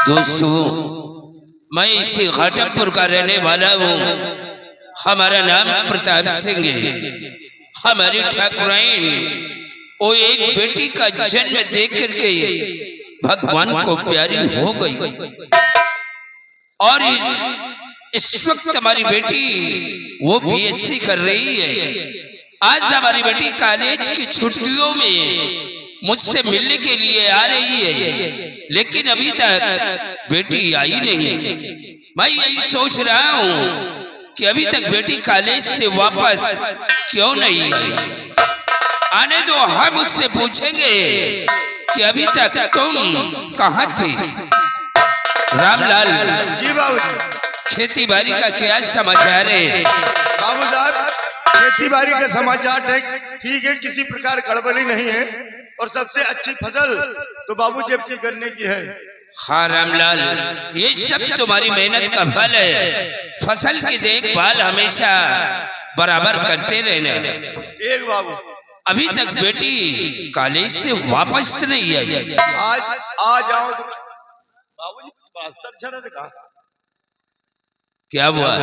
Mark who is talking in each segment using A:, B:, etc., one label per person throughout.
A: दोस्तों, मैं इसी घाटमपुर का रहने वाला हूँ। हमारा नाम प्रताप सिंह है। हमारी ठाकुराइन वो एक बेटी का जन्म देख करके भगवान को प्यारी हो गई और इस वक्त हमारी बेटी वो बीएससी कर रही है। आज हमारी बेटी कॉलेज की छुट्टियों में मुझसे मिलने के लिए आ रही है, लेकिन अभी तक बेटी आई नहीं। मैं यही सोच रहा हूँ कि अभी तक बेटी कॉलेज से वापस क्यों नहीं आई। आने दो, हम उससे पूछेंगे कि अभी तक तुम कहाँ थे। रामलाल
B: जी बाबूजी,
A: खेती बाड़ी का क्या समाचार है?
B: बाबू साहब, खेती बाड़ी का समाचार ठीक है, किसी प्रकार गड़बड़ी नहीं है और सबसे अच्छी फसल तो बाबूजी अब की करने की है।
A: हाँ रामलाल, ये सब तुम्हारी मेहनत का फल है। फसल की देखभाल हमेशा बराबर करते रहना।
B: एक बाबू,
A: अभी तक बेटी कॉलेज से वापस नहीं आई।
B: आज आ जाओ तो बाबूजी वास्तव चलत का
A: क्या हुआ?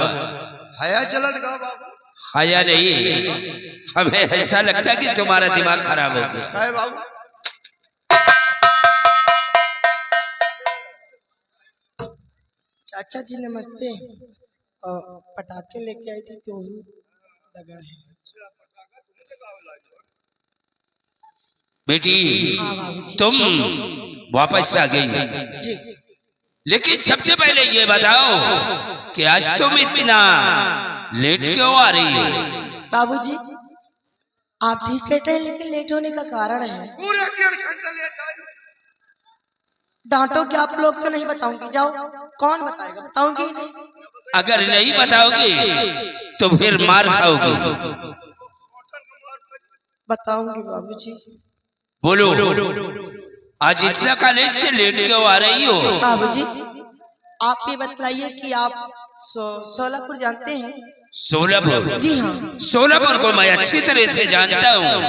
B: हया चलत का बाबू?
A: हया नहीं, हमें ऐसा लगता कि तुम्हारा दिमाग खराब हो गया
B: है बाबू।
C: चाचा जी नमस्ते। पटाखे लेके आई थी तो वही लगा है।
A: बेटी
C: हाँ बाबूजी।
A: तुम वापस आ गई,
C: जी।
A: लेकिन सबसे पहले ये बताओ कि आज तुम इतना लेट क्यों आ रही हो?
C: बाबूजी आप ठीक कहते हैं, लेकिन लेट होने का कारण है।
B: पूरा 1.5 घंटा लेट आई।
C: डांटो कि आप लोग तो नहीं बताऊंगी। जाओ, कौन बताएगा? बताऊंगी ही नहीं।
A: अगर नहीं बताओगी तो फिर मार खाओगी।
C: बताऊंगी बाबूजी।
A: बोलो, आज इतना कॉलेज से लेट क्यों आ रही हो?
C: बाबूजी आप ये बतलाइए कि आप सोलापुर जानते हैं?
A: सोलापुर?
C: जी हाँ।
A: सोलापुर को मैं अच्छी तरह से जानता हूँ।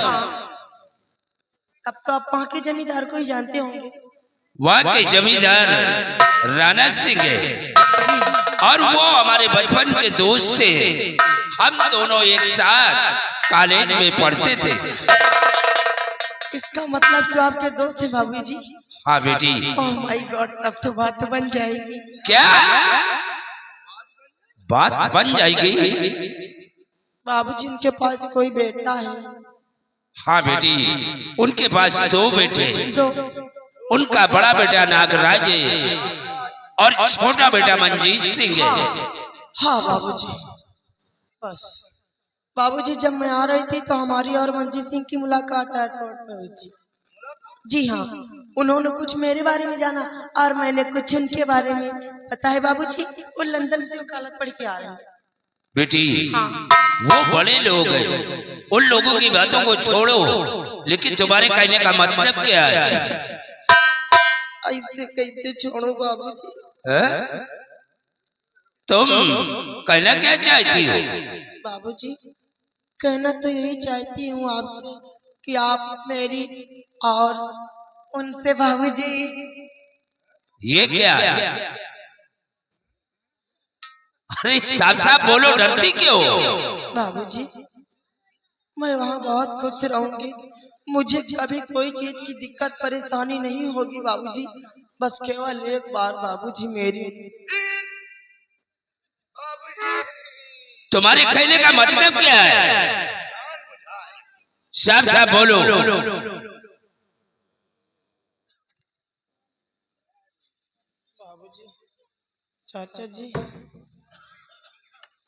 C: तब तो आप वहाँ के जमींदार को ही जानते होंगे।
A: वहाँ के जमींदार राणा सिंह है और वो हमारे बचपन के दोस्त थे। हम दोनों एक साथ कॉलेज में पढ़ते थे।
C: इसका मतलब कि आपके दोस्त हैं बाबूजी?
A: हाँ बेटी।
C: ओह माय गॉड, तब तो बात बन जाएगी।
A: क्या बात बन जाएगी?
C: बाबूजी उनके पास कोई बेटा है?
A: हाँ बेटी, उनके पास 2 बेटे।
C: दो?
A: उनका बड़ा बेटा नागराज है और छोटा बेटा मंजीत सिंह है।
C: हाँ बाबूजी। बस बाबूजी, जब मैं आ रही थी तो हमारी और मंजीत सिंह की मुलाकात एयरपोर्ट पे हुई थी। जी हाँ, उन्होंने कुछ मेरे बारे में जाना और मैंने कुछ उनके बारे में। पता है बाबूजी, वो लंदन से वकालत पढ़ के आ रहे हैं।
A: बेटी
C: हाँ।
A: वो बड़े लोग हैं, उन लोगों की बातों को छोड़ो। लेकिन तुम्हारे कहने का मतलब क्या है?
C: ऐसे कैसे छोड़ो बाबूजी?
A: तुम कहना क्या चाहती हो?
C: बाबूजी कहना तो यही चाहती हूँ आपसे कि आप मेरी और उनसे। बाबूजी
A: ये क्या? अरे साफ साफ बोलो, डरती क्यों?
C: बाबूजी मैं वहाँ बहुत खुश रहूंगी। मुझे कभी कोई चीज की दिक्कत परेशानी नहीं होगी बाबूजी। बस केवल एक बार बाबूजी मेरी।
A: तुम्हारे कहने का मतलब क्या है? साफ साफ बोलो।
C: बाबूजी, चाचा जी।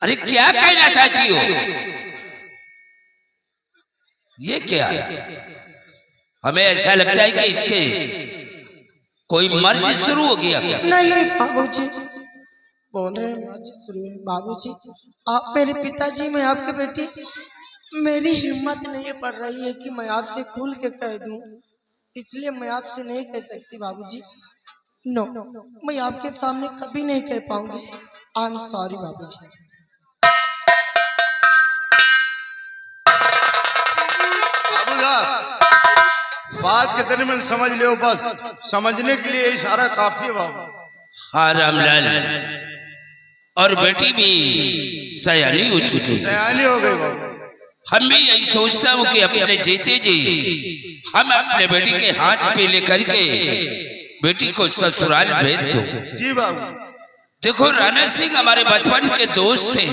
A: अरे क्या कहना चाहती हो? ये क्या है? हमें ऐसा लगता है कि इसके कोई मर्ज शुरू हो गया क्या?
C: नहीं बाबूजी, बोल रहे हैं मर्ज शुरू है। बाबूजी आप मेरे पिताजी, मैं आपके बेटी। मेरी हिम्मत नहीं पड़ रही है कि मैं आपसे खुल के कह दूं, इसलिए मैं आपसे नहीं कह सकती बाबूजी। नो, मैं आपके सामने कभी नहीं कह पाऊंगी। आई एम सॉरी बाबूजी।
B: बाबू साहब, बात कितने में समझ लो, बस समझने के लिए इशारा काफी है बाबू।
A: हाँ रामलाल, और बेटी भी सयानी हो चुकी है।
B: सयानी हो गई बाबू।
A: हम भी यही सोचता हूँ कि अपने जीते जी हम अपने बेटी के हाथ पे लेकर के बेटी को ससुराल भेज दो।
B: जी बाबू।
A: देखो राणा सिंह हमारे बचपन के दोस्त थे,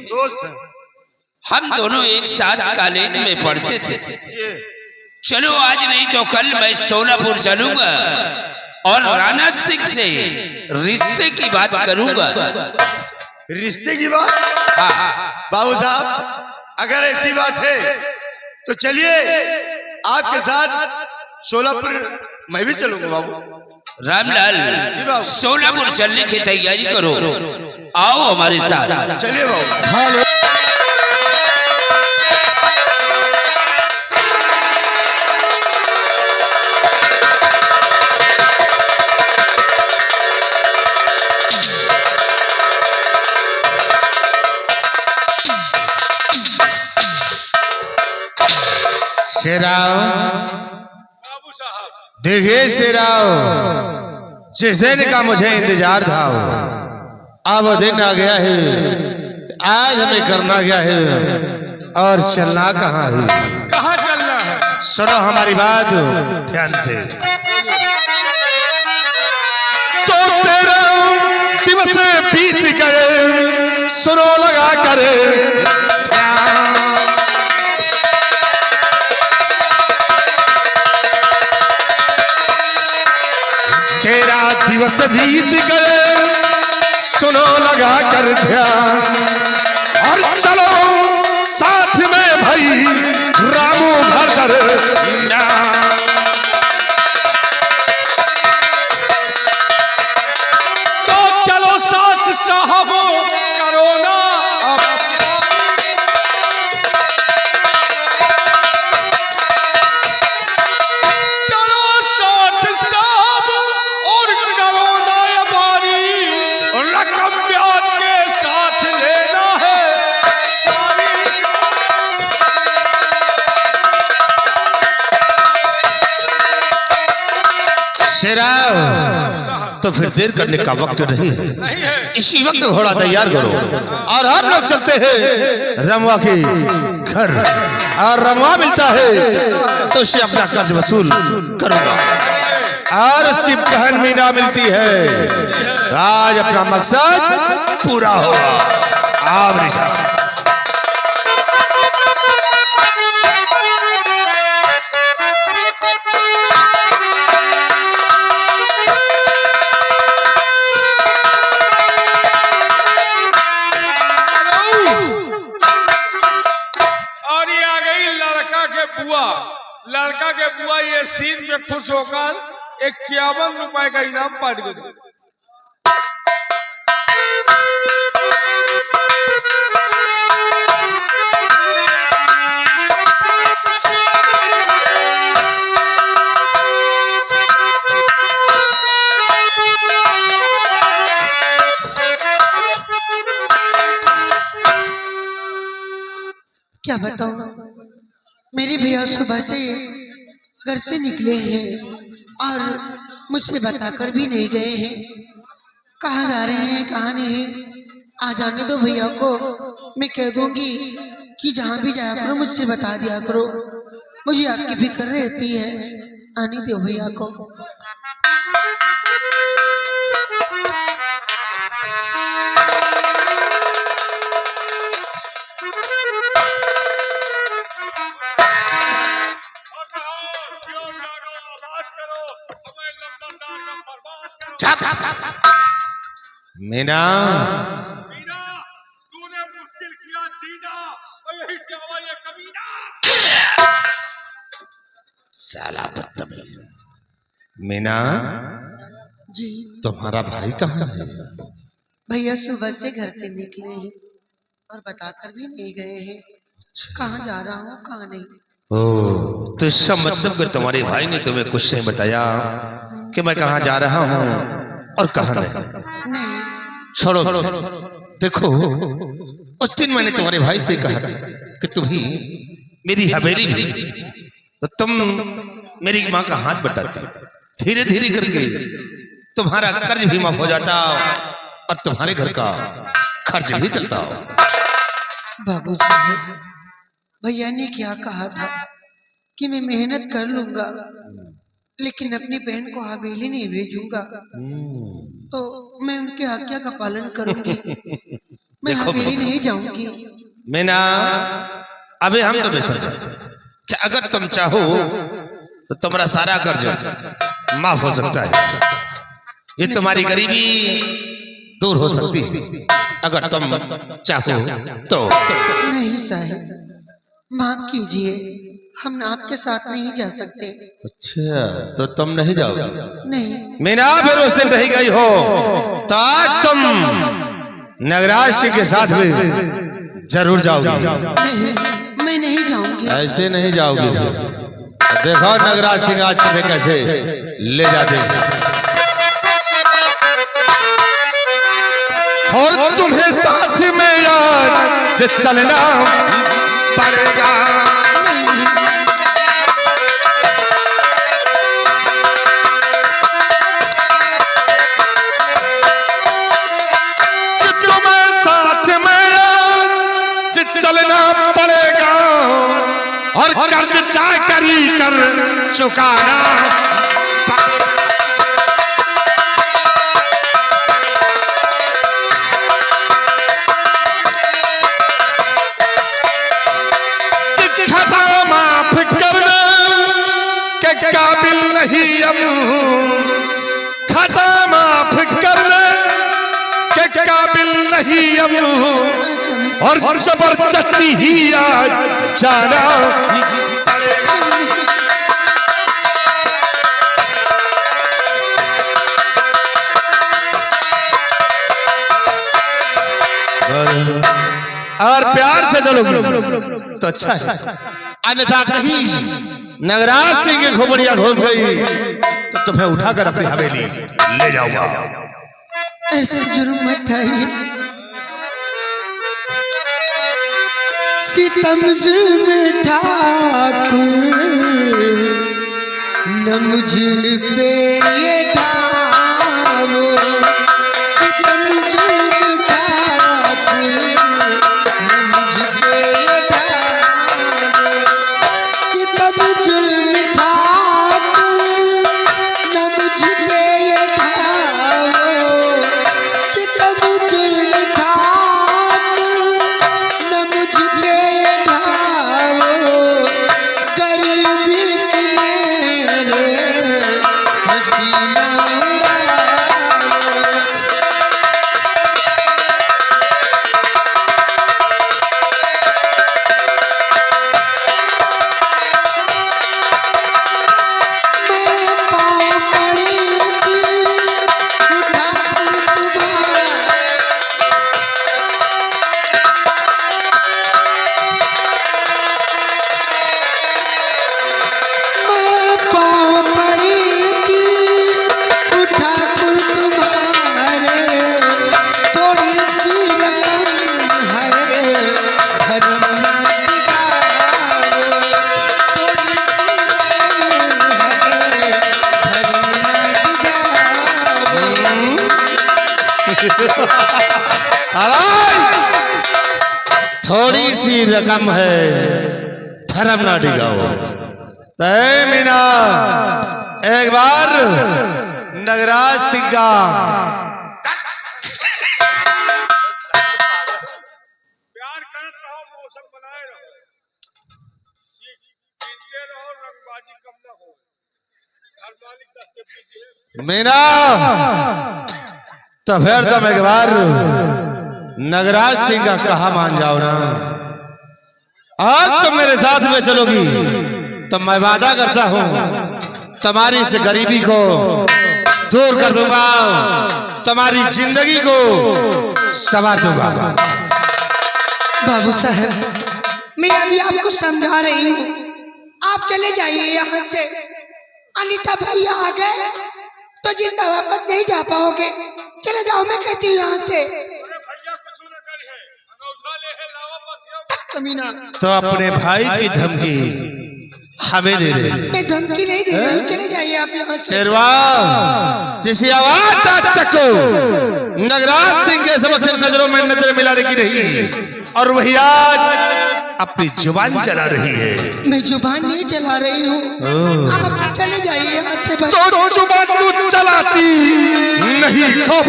B: दोस्त है।
A: हम दोनों एक साथ कॉलेज में पढ़ते थे।
B: ये
A: चलो आज नहीं तो कल मैं सोलापुर चलूंगा और राणा सिंह से रिश्ते की बात करूंगा।
B: रिश्ते की बात?
A: हाँ
B: बाबू साहब, अगर ऐसी बात है तो चलिए आपके साथ सोलापुर मैं भी चलूंगा बाबू।
A: रामलाल, सोलापुर चलने की तैयारी करो, आओ हमारे साथ।
B: चलिए बाबू।
D: शेराव, देखिए शेराव, जिस दिन का मुझे इंतजार था अब वो दिन आ गया है। आज हमें करना क्या है और चलना कहाँ है?
B: कहाँ चलना है?
D: सुनो हमारी बात ध्यान से। तो तेरा दिवस बीत गए, सुनो लगा कर तेरा दिवस बीत गए, सुनो लगा कर ध्यान, और चलो साथ में भाई रामू घर घर।
E: तो चलो साथ साहबो करो ना अब। चलो साथ साहब और करो ना ये बारी, रकम ब्याज के साथ लेना है सारी।
D: शेराव, तो फिर देर करने का वक्त नहीं है, इसी वक्त घोड़ा तैयार करो और हम लोग चलते हैं रमवा के घर। और रमवा मिलता है तो उसे अपना कर्ज वसूल करूंगा, और उसकी बहन मीना मिलती है तो आज अपना मकसद पूरा होगा। आप निशा
E: और ये आ गई लड़का के बुआ। लड़का के बुआ ये सीन में खुश होकर 51 रुपए का इनाम पा गई।
C: क्या बताऊं, मेरे भैया सुबह से घर से निकले हैं और मुझसे बताकर भी नहीं गए हैं। कहाँ जा रहे हैं कहाँ नहीं, आ जाने दो भैया को। मैं कह दूंगी कि जहाँ भी जाया करो मुझसे बता दिया करो, मुझे आपकी फिक्र रहती है। आने दो भैया को।
D: मीना,
E: मीना, तूने मुश्किल किया जीना और यही से आवा ये कमीना।
D: साला बदतमीज। मीना,
C: जी
D: तुम्हारा भाई कहाँ है?
C: भैया सुबह से घर से निकले हैं और बताकर भी नहीं गए हैं कहाँ जा रहा हूँ कहाँ नहीं।
D: ओ, तो इसका मतलब कि तुम्हारे भाई ने तुम्हें कुछ नहीं बताया कि मैं कहाँ जा रहा हूँ और कहाँ नहीं?
C: नहीं।
D: छोड़ो, देखो उस दिन मैंने तुम्हारे भाई से कहा कि तुम ही मेरी हवेली भी, तो तुम मेरी माँ का हाथ बटाते। धीरे धीरे करके तुम्हारा कर्ज भी माफ हो जाता और तुम्हारे घर का खर्च भी चलता।
C: बाबू साहब, भैया ने क्या कहा था कि मैं मेहनत कर लूंगा लेकिन अपनी बहन को हवेली नहीं भेजूंगा, तो मैं उनके आज्ञा का पालन करूंगी, मैं हवेली नहीं जाऊंगी।
D: मीना, अभी हम तुम्हें समझाते हैं कि अगर तुम चाहो तो तुम्हारा सारा कर्ज माफ हो सकता है। ये तुम्हारी गरीबी दूर हो सकती है अगर तुम चाहो तो।
C: नहीं साहब, माफ कीजिए, हम आपके साथ नहीं जा सकते।
D: अच्छा, तो तुम नहीं जाओगे?
C: नहीं।
D: मीना, फिर उस दिन रही गई हो तो आज तुम नगराज सिंह के साथ में जरूर जाओगी।
C: नहीं, मैं नहीं जाऊंगी।
D: ऐसे नहीं जाओगी। देखो नगराज सिंह आज तुम्हें कैसे ले जाते हैं। और तुम्हें साथ में यार चलना पड़ेगा। तुम्हें साथ में यार चलना पड़ेगा और कर्ज चाकरी कर चुकाना। माफ करना के काबिल नहीं हम, खता माफ करना के काबिल नहीं हम, और जबरदस्ती ही आज जाना। और प्यार से चलोगे तो अच्छा है, अन्यथा कहीं नगराज सिंह की खोपड़ियां घूम गई तो तुम्हें उठाकर अपनी हवेली ले जाऊंगा।
C: ऐसा जुर्म मत ढाइए, सितम जुल्म ठाकुर न मुझ पे ये ढाओ, सितम जुल्म ठाकुर न मुझ पे ये ढाओ, सितम जुल्म ठाकुर न मुझ पे ये ढाओ, सितम जुल्म ठाकुर न मुझ पे ये ढाओ, गरीबी की मेरे हसीना उड़ाओ। मैं पाँव पड़ी थी, उठा कर तुम्हारा, मैं पाँव पड़ी थी, उठा कर तुम्हारे, थोड़ी सी रकम है धर्म ना दिखाओ, थोड़ी सी रकम है धर्म ना दिखाओ।
D: थोड़ी सी रकम है धर्म ना डिगाओ। तय मीना, एक बार नगराज सिंह का
E: प्यार करत रहो, मौसम बनाए रहो, ये पीते रहो, रंगबाजी कम ना हो। घर मालिक 10 के पीछे
D: मीना, तो फिर तुम एक बार नगराज सिंह का कहा मान जाओ ना। आज तुम मेरे साथ में चलोगी तो मैं वादा करता हूं तुम्हारी इस गरीबी को दूर कर दूंगा, तुम्हारी जिंदगी को संवार दूंगा।
C: बाबू साहब, मैं अभी आपको समझा रही हूँ, आप चले जाइए यहाँ से। अनीता भैया आ गए तो जिंदा वापस नहीं जा पाओगे, चले जाओ, मैं कहती हूँ यहाँ से।
E: भैया कुछ न करी है, अनौसा ले है, लावा बस यो।
C: कमीना,
D: तो अपने भाई की धमकी हमें दे रहे।
C: मैं धमकी नहीं दे रही हूँ, चले जाइए आप यहाँ से।
D: शेरवा जिसे आवाज आज तक नगराज सिंह के समक्ष नजरों में नजर मिलाने की नहीं, और वही आज अपनी जुबान चला रही है।
C: मैं जुबान नहीं चला रही हूँ, आप चले जाइए यहाँ से।
D: तो जुबान तू चलाती नहीं खौफ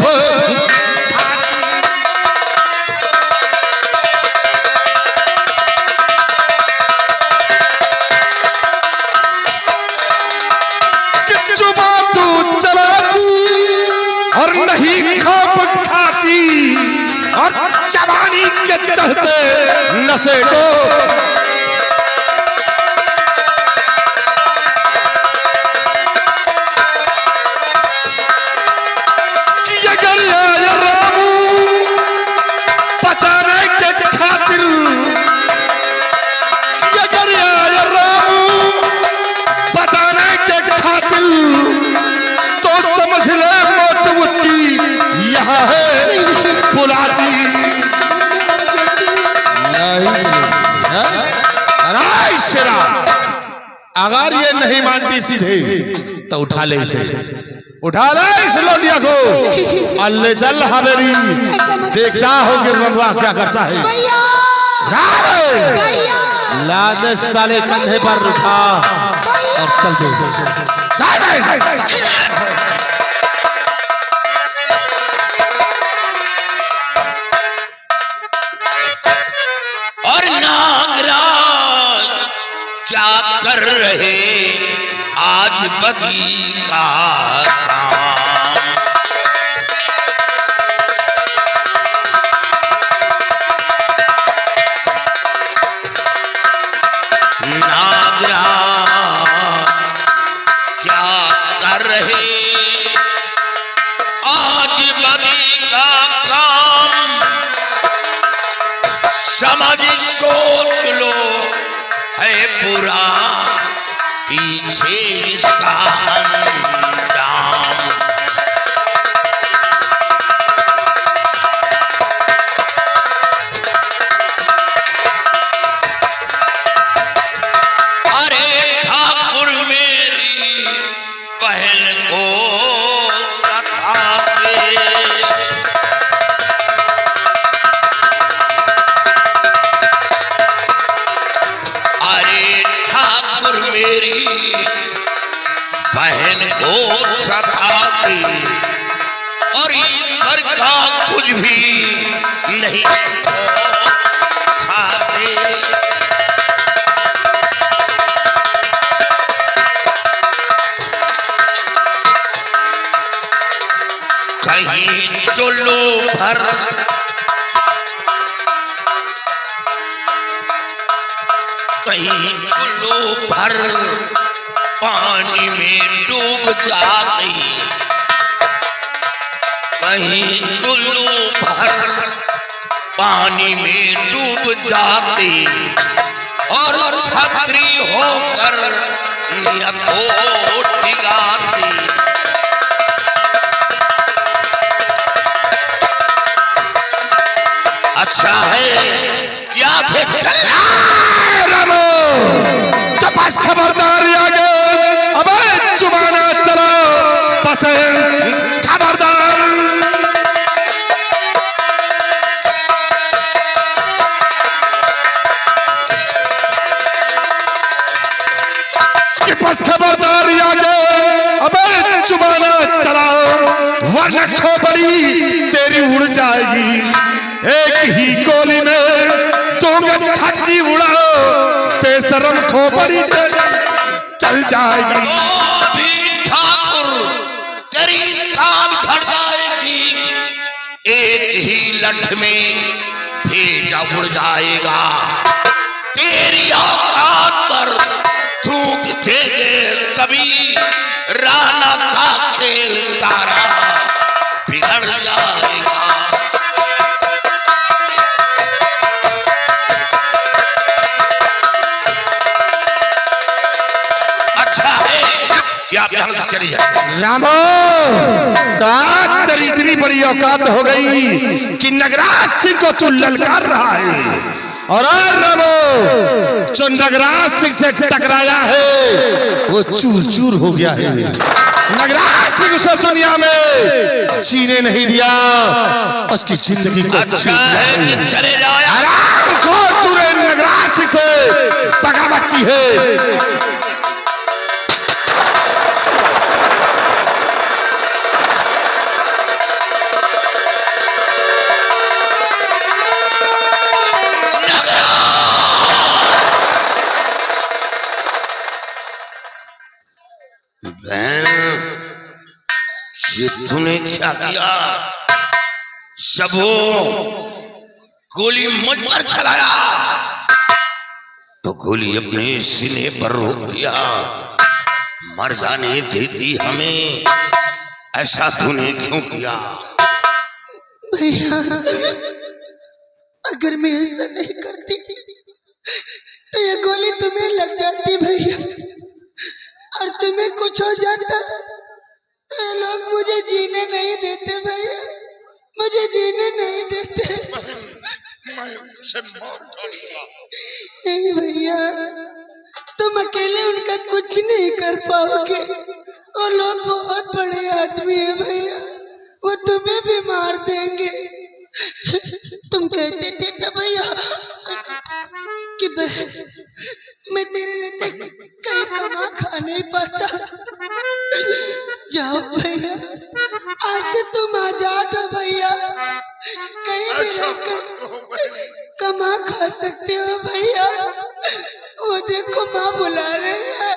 D: और नहीं खौफ खाती, और जवानी के चढ़ते नशे को रामू बचाने के खातिर, रामू बचाने के खातिर तो समझ ले मौत उसकी यहाँ है बुलाती नहीं। शेरा अगर ये नहीं मानती सीधे तो उठा ले इसे, उठा ले इस लोटिया को और ले चल हवेली। देखता हो कि रंगवा क्या करता है। लाद साले कंधे पर उठा और चल दे।
A: और नागराज क्या कर रहे आज बदी का काम। नागराज क्या कर रहे आज बदी का काम। समझ सोच लो है बुरा पीछे इसका अंजाम। अरे ठाकुर मेरी बहन को सताते, ठाकुर मेरी बहन को सताते, और इधर का कुछ भी नहीं खाते। कहीं चुल्लू भर कहीं कुल्लू भर पानी में डूब जाती, कहीं कुल्लू भर पानी में डूब जाती, और छतरी होकर नियत को डिगाती। अच्छा है क्या थे
D: बस खबरदार आगे अबे जुबाना चला बस खबरदार। बस खबरदार आगे अबे जुबाना चलाओ, वरना खोपड़ी तेरी उड़ जाएगी। एक ही गोली में तुम्हें धज्जी उड़ाओ, बेशरम खोपड़ी चल जाएगी।
A: भी ठाकुर तेरी तान खड़ जाएगी, एक ही लठ में भेजा उड़ जाएगा। तेरी औकात पर थूक देंगे कभी, राना का खेल सारा बिगड़ जाएगा। क्या चली जाए
D: रामो, तेरी इतनी बड़ी औकात हो गई कि नगराज सिंह को तू ललकार रहा है। और रमो जो नगराज सिंह से टकराया है वो चूर चूर हो गया है। नगराज सिंह उसे दुनिया में जीने नहीं दिया, उसकी जिंदगी को
A: अच्छा है कि चले जाओ।
D: आराम खोर, तूने नगराज सिंह से बगावत की है।
A: ये तूने क्या किया? सबो गोली मुझ पर चलाया तो गोली अपने सीने पर रोक दिया, मर जाने देती हमें, ऐसा तूने क्यों किया?
C: भैया अगर मैं ऐसा नहीं करती तो ये गोली तुम्हें लग जाती भैया, और तुम्हें कुछ हो जाता तो ये लोग मुझे जीने नहीं देते भैया, मुझे जीने नहीं देते। नहीं भैया, तुम अकेले उनका कुछ नहीं कर पाओगे, वो लोग बहुत बड़े आदमी है भैया, वो तुम्हें भी मार देंगे। तुम कहते थे ना भैया कि मैं तेरे रहते कहीं कमा खा नहीं पाता। जाओ भैया, आज से तुम आजाद हो भैया, कहीं भी रहकर कमा खा सकते हो भैया। वो देखो माँ बुला रही है।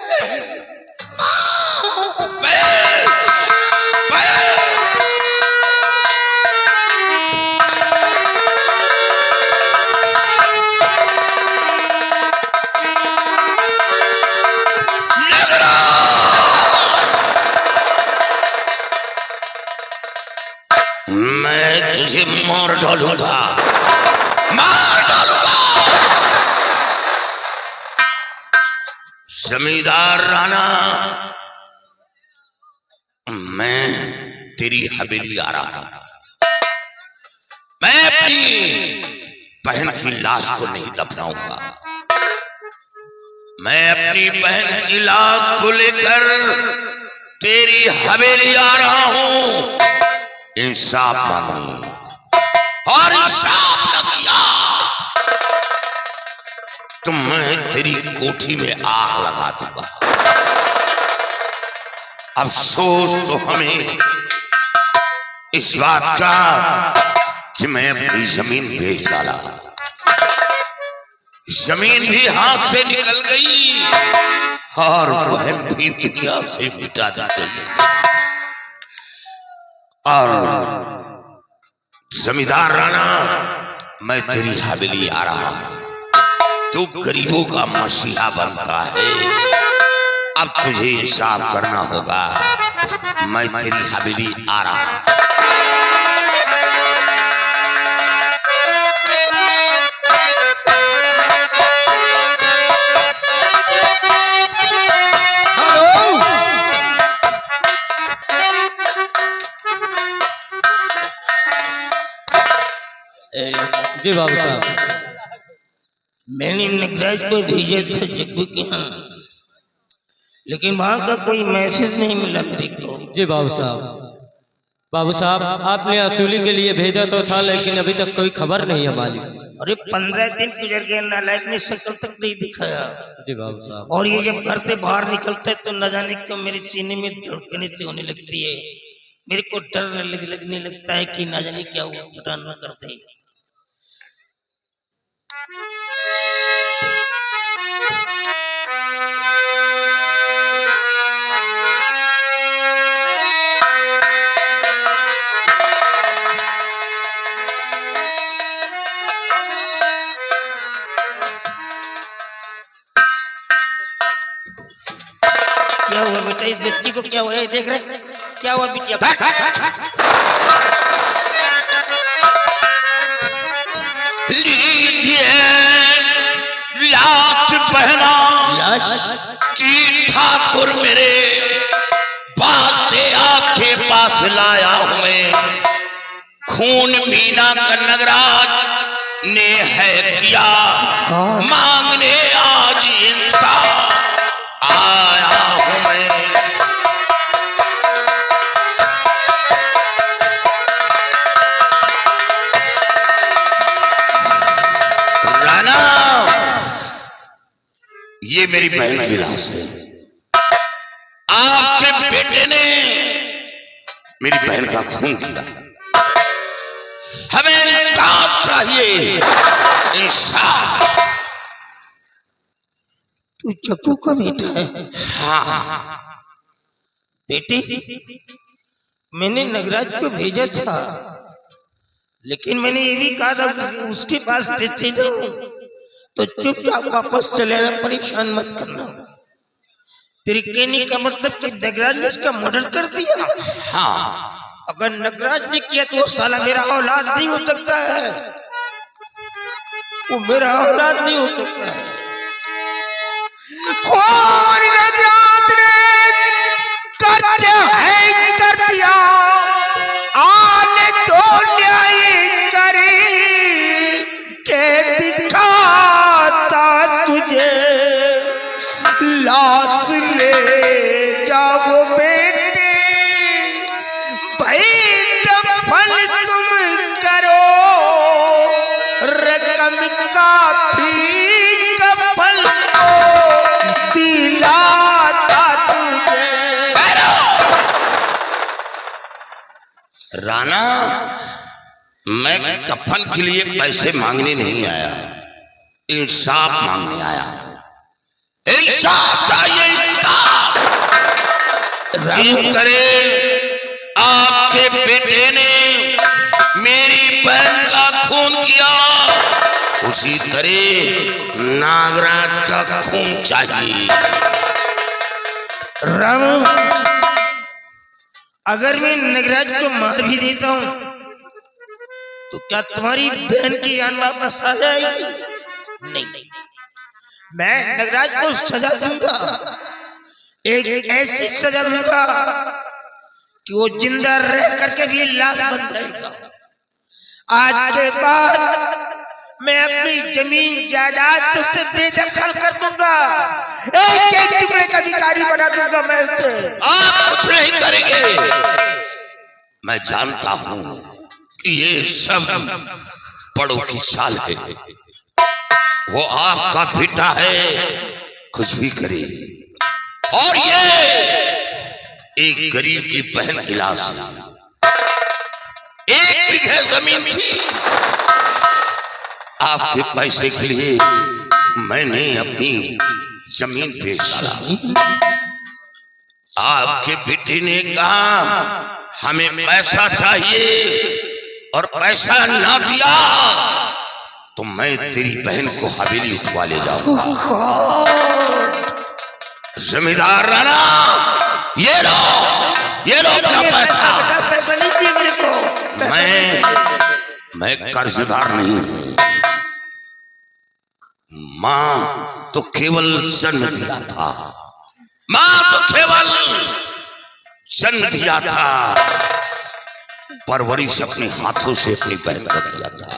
A: मैं तुझे मार डालूंगा, मार डालूंगा। जमींदार राणा, मैं तेरी हवेली आ रहा हूं। मैं अपनी बहन की लाश को नहीं दफनाऊंगा, मैं अपनी बहन की लाश को लेकर तेरी हवेली आ रहा हूं। इंसाफ मांगनी, और इंसाफ न किया तो मैं तेरी कोठी में आग लगा दूंगा। अफसोस तो हमें इस बात का कि मैं अपनी जमीन बेच डाला, जमीन भी हाथ से निकल गई और बहन भी दुनिया से मिटा दी गई। और जमींदार राणा, मैं तेरी हवेली आ रहा हूं। तू गरीबों का मसीहा बनता है, अब तुझे इंसाफ करना होगा। मैं तेरी हवेली आ रहा हूं।
F: जी बाबू साहब,
G: मैंने नगराज को भेजा था जग्गू के यहाँ, लेकिन वहां का कोई मैसेज नहीं मिला मेरे को।
F: जी बाबू साहब, आपने असूली के लिए भेजा तो था, लेकिन अभी तक कोई खबर नहीं है मालिक।
G: अरे 15 दिन गुजर गए, नालायक ने शक्ल तक नहीं दिखाया।
F: जी बाबू साहब,
G: और ये जब घर से बाहर निकलता है तो न जाने क्यों मेरे सीने में धड़कने से होने लगती है। मेरे को डर लगने लगता है कि न जाने क्या वो घटना न कर दे। क्या हुआ बेटा, इस व्यक्ति को क्या हुआ है? देख रहे क्या हुआ बिटिया?
A: लाश पहना कि ठाकुर मेरे बाते आपके पास लाया हूं मैं। खून मीना का नगराज ने है किया मांगने आज इंसाफ आया हूं मैं। राणा, ये मेरी बहन की लाश है। आपके बेटे ने मेरी बहन का खून किया। हमें इंसाफ चाहिए, इंसाफ।
G: तू चक्कू का बेटा है?
A: हाँ।
G: बेटी, मैंने नगराज को भेजा था, लेकिन मैंने ये भी कहा था कि उसके पास पैसे न हो तो चुपचाप वापस चले आना, परेशान मत करना। तेरे कहने का मतलब कि नगराज ने इसका मर्डर कर दिया?
A: हाँ।
G: अगर नगराज ने किया तो वो साला मेरा औलाद नहीं हो सकता है, वो मेरा औलाद नहीं हो सकता है।
C: और नगराज ने करते हैं कर दिया, आने तो न्याय करे के दिखाता तुझे, लाश ले जाओ बेटे, भाई दफन तुम करो, रकम काफी कफन को दिलाता तुझे।
A: राणा, मैं कफन के लिए पैसे मांगने नहीं आया, इंसाफ मांगने आया। इंसाफ चाहिए, इंसाफ। जिस तरह आपके बेटे ने मेरी बहन का खून किया, उसी तरह नागराज का खून चाहिए।
G: राम, अगर मैं नगराज को मार भी देता हूं तो क्या तुम्हारी बहन की जान वापस आ जाएगी? नहीं, मैं नगराज को सजा दूंगा, एक ऐसी सजा दूंगा कि वो जिंदा रह करके भी लाश बन जाएगा। आज के बाद मैं अपनी जमीन जायदाद से उसे बेदखल कर दूंगा, एक एक टुकड़े का अधिकारी बना दूंगा मैं उसे।
A: आप कुछ नहीं करेंगे। मैं जानता हूं कि ये सब बड़ों की चाल है। वो आपका बेटा है, कुछ भी करे। और ये एक गरीब की बहन की लाश है। 1 बीघे जमीन थी, आपके पैसे के लिए मैंने अपनी जमीन बेच डाला। आपके बेटे ने कहा हमें पैसा चाहिए और पैसा ना दिया तो मैं तेरी बहन को हवेली उठवा ले जाऊंगा। जमींदार राणा, ये लो अपना पैसा।
G: पैसा नहीं चाहिए मेरे को।
A: मैं कर्जदार नहीं हूं। मां तो केवल जन्म दिया था, मां तो केवल जन्म दिया था, परवरिश अपने हाथों से अपनी बहन को किया था।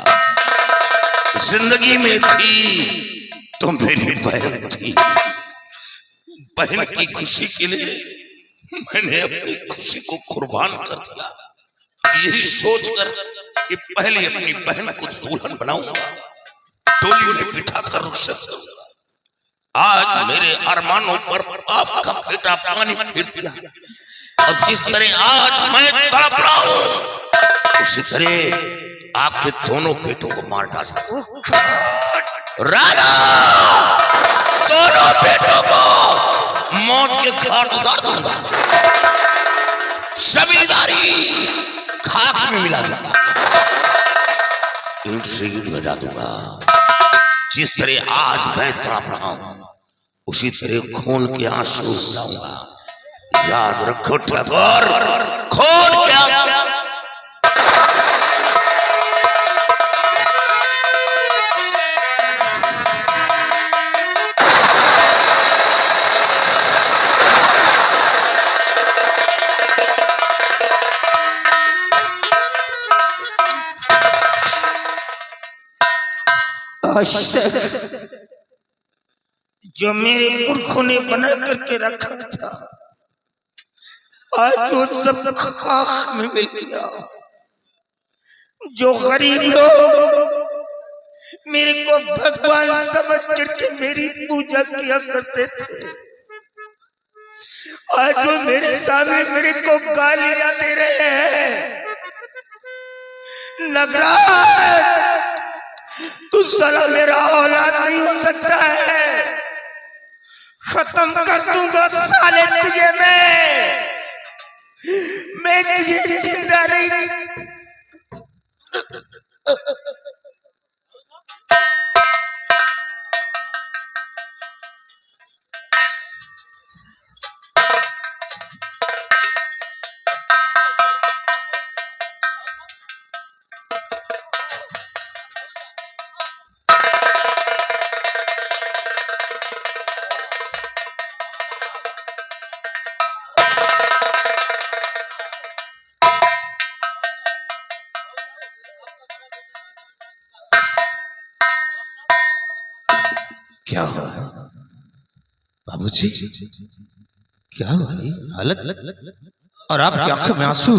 A: जिंदगी में थी तो मेरी बहन थी। बहन की खुशी के लिए मैंने अपनी खुशी को कुर्बान कर दिया, यही सोचकर कि पहले अपनी बहन को दुल्हन बनाऊंगा, टोली में बिठा कर रुखसत करूंगा। आज मेरे अरमानों पर आपका बेटा पानी फिर दिया, और जिस तरह आज मैं तड़प रहा हूं उसी तरह आपके दोनों बेटों को मार डालूंगा। राणा, दोनों बेटों को मौत के घाट उतार दूंगा, जमींदारी खाक में मिला दूंगा, ईंट से ईंट मिला दूंगा। जिस तरह आज मैं तड़प रहा हूं उसी तरह खून के आंसू बहाऊंगा। याद रखो ठाकुर, खून क्या
G: आज तक जो मेरे पुरखों ने बना करके रखा था, आज वो सब खाक में मिल गया। जो गरीब लोग मेरे को भगवान समझ करके मेरी पूजा किया करते थे, आज वो मेरे सामने मेरे को गालियां दे रहे हैं। नगराज, तू साला मेरा औलाद नहीं हो सकता है, खत्म कर दूंगा साले तुझे मैं तुझे जिंदा नहीं।
D: क्या हुआ बाबूजी? क्या हुआ ये हालत? और आपकी आंखों में आंसू,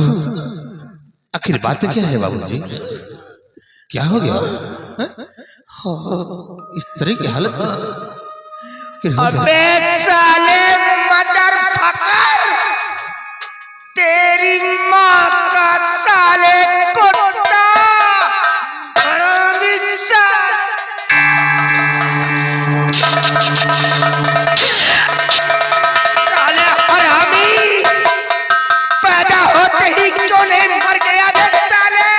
D: आखिर बात क्या है बाबूजी? क्या हो गया? इस तरह की हालत
G: अबे साले मदर फकर, तेरी माँ का साले कुत्ता, हरामी साले हरामी, पैदा होते ही क्यों नहीं मर गया साले?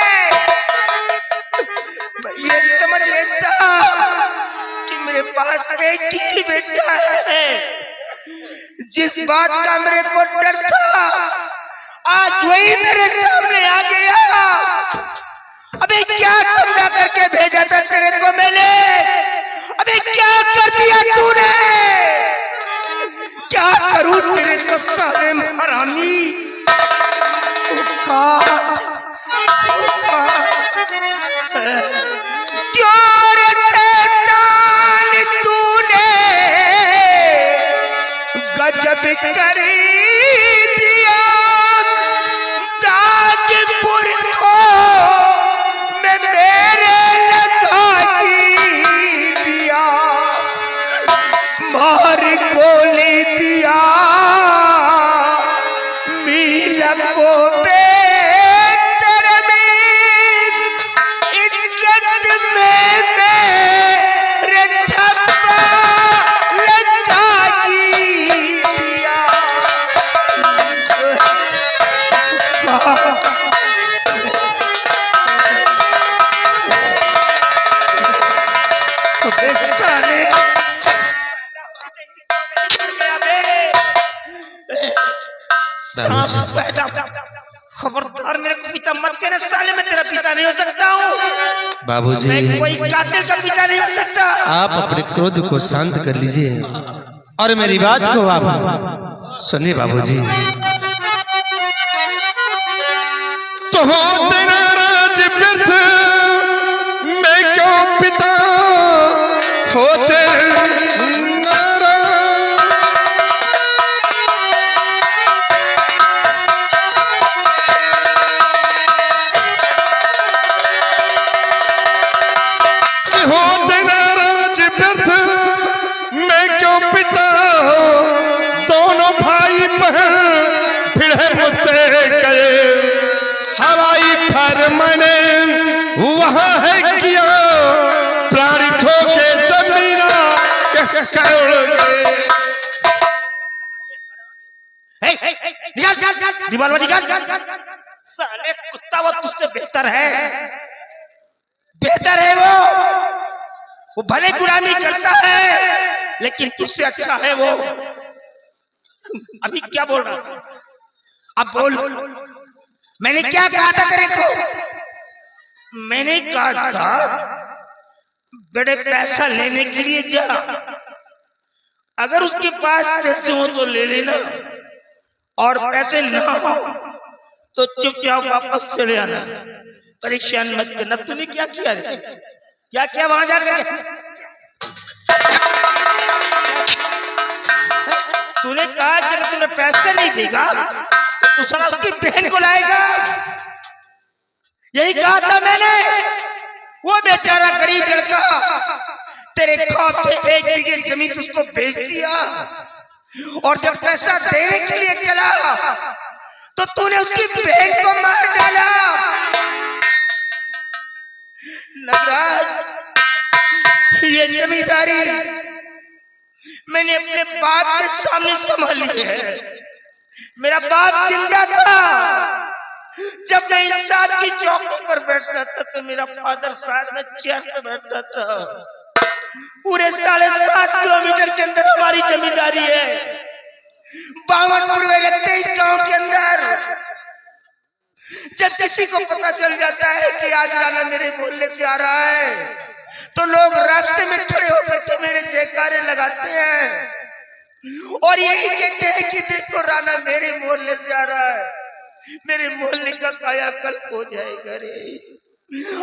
G: ये समझ लेता कि मेरे पास एक ही बेटा है। जिस बात का मेरे को डर था, आज वही मेरे सामने आ गया। अबे क्या समझा करके भेजा था तेरे को मैंने? अबे क्या कर दिया तूने? क्या करूं तेरे को साले हरामी? क्यों रे शैतान तूने गजब कर दिया, ताजपुर को मैं मेरे लगा दिया, मार गोली दिया मीला को खबरदार मेरे को पिता मत कहना साले, मैं तेरा पिता नहीं हो सकता हूँ
D: बाबूजी।
G: मैं कोई कातिल का पिता नहीं हो सकता।
D: आप अपने क्रोध को शांत कर लीजिए और मेरी बात को आप सुनिए बाबूजी। तो हो तेरा राज व्यर्थ, मैं क्यों पिता होते वहां है किया प्राण खो के जमीना
G: निकाल निकाल साले कुत्ता, वो तुझसे बेहतर है, बेहतर है वो भले गुलामी करता है लेकिन तुझसे अच्छा है वो। अभी क्या बोल रहा था? अब बोल, मैंने क्या कहा था तेरे को? मैंने कहा था बड़े पैसा लेने के लिए जा, अगर उसके पास पैसे हो तो ले लेना, और पैसे ना हो तो चुपचाप वापस चले आना, परेशान मत करना। तूने क्या किया रे? क्या क्या वहां जाकर तूने कहा कि अगर तुम्हें पैसे नहीं देगा तो साला उसकी बहन को लाएगा। यही कहा था मैंने। वो बेचारा गरीब लड़का तेरे खौफ से 1 बीघे जमीन उसको बेच दिया और जब पैसा देने के लिए चला तो तूने उसकी बहन को मार डाला। नगराज, ये जमींदारी मैंने अपने बाप के सामने संभाली है। मेरा बाप जिंदा था जब मैं इंसाफ की चौकी पर बैठता था तो मेरा फादर साथ में चेयर पे बैठता था। पूरे 7.5 किलोमीटर के अंदर हमारी जमींदारी है। 52 में लगते इस गांव के अंदर। जब किसी को पता चल जाता है कि आज राणा मेरे मोहल्ले से आ रहा है तो लोग रास्ते में खड़े होकर के मेरे जयकारे लगाते हैं और यही कहते हैं कि देखो राणा मेरे मोहल्ले से आ रहा है। मेरे मोहल्ले का कायाकल्प हो जाएगा रे।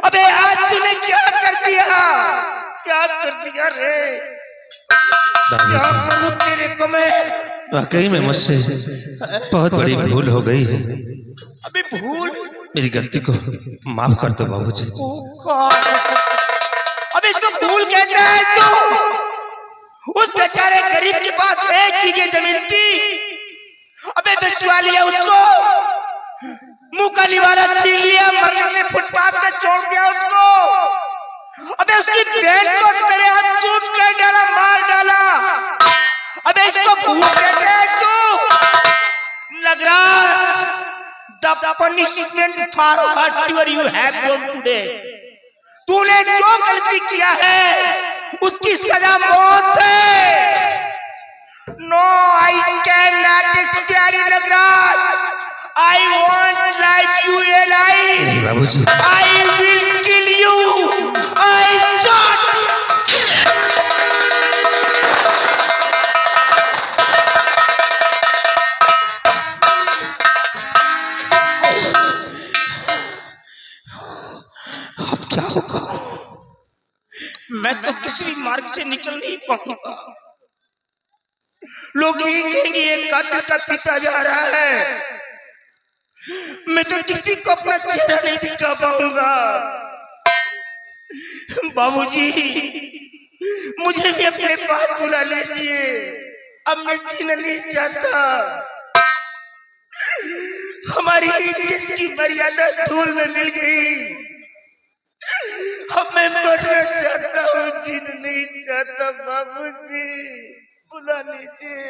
G: अबे आज तूने क्या कर दिया, क्या कर दिया रे? क्या करूं तेरे को मैं?
D: वाकई में मुझसे बहुत बड़ी भूल हो गई है।
G: अबे भूल?
D: मेरी गलती को माफ कर दो बाबूजी।
G: अबे इसको भूल कहता है तू? उस बेचारे गरीब के पास 1 बीघे जमीन थी। अबे बेचवा लिया उसको, मुंह का निवाला छीन लिया, मरने में फुटपाथ पे छोड़ दिया उसको। अबे उसकी बहन को तेरे हाथ टूट कर डाला, मार डाला। अबे इसको भूल कहते हैं तू? Nagraj, the punishment for whatever you have done today. तूने जो गलती किया है उसकी सजा मौत है। No, I cannot spare you, Nagraj. I won't let you alive.
D: नहीं बाबूजी।
G: I will kill you. I shot. अब क्या होगा? मैं तो किसी भी मार्ग से निकल नहीं पाऊंगा। लोग यही कहेंगे ये कातिल का पिता जा रहा है। मैं तो किसी को अपना चेहरा नहीं दिखा पाऊंगा। बाबूजी, मुझे भी अपने पास बुला लीजिए। अब मैं जीना नहीं चाहता। हमारी इज्जत की मर्यादा धूल में मिल गई। अब मैं मरना चाहता हूँ, जीना नहीं चाहता। बाबूजी, बुला लीजिए।